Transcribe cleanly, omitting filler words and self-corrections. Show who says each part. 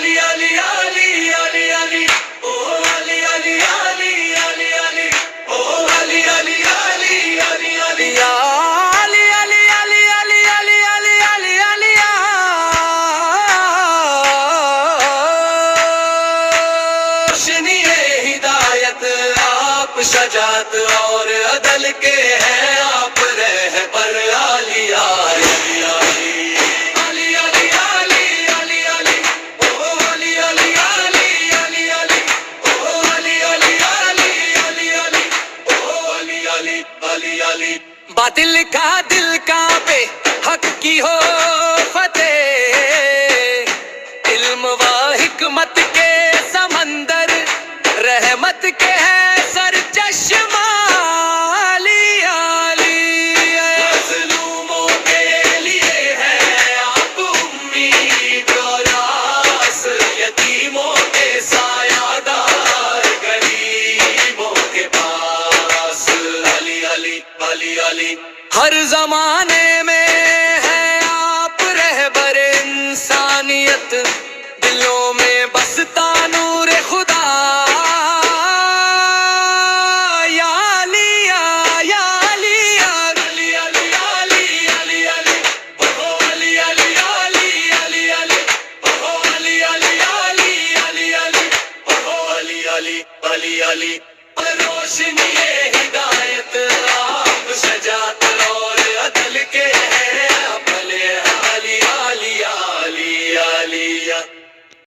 Speaker 1: علی علی علی علی علی او علی علی علی علی علی او علی علی علی علی علی یا علی علی علی علی علی علی علی علی روشنی ہدایت آپ شجاعت اور عدل کے ہیں آپ رہبر علی علی علی علی علی علی علی علی او علی علی علی علی علی او علی علی علی علی علی او علی علی علی علی باطل کا دل کانپے حق کی ہو فتح علم و حکمت کے سمندر رحمت کے ہے سر چشمہ علی علی مظلوموں کے لیے ہے آپ امید اور آس یتیموں کے سایہ دار غریبوں کے پاس علی علی علی علی ہر زمانے میں ہے آپ رہبر انسانیت دلوں میں بستا نور خدا یا علی یا علی علی علی علی علی علی او علی علی علی علی علی او علی علی علی علی علی او علی علی علی علی روشنی ہدایت آپ شجاعت اور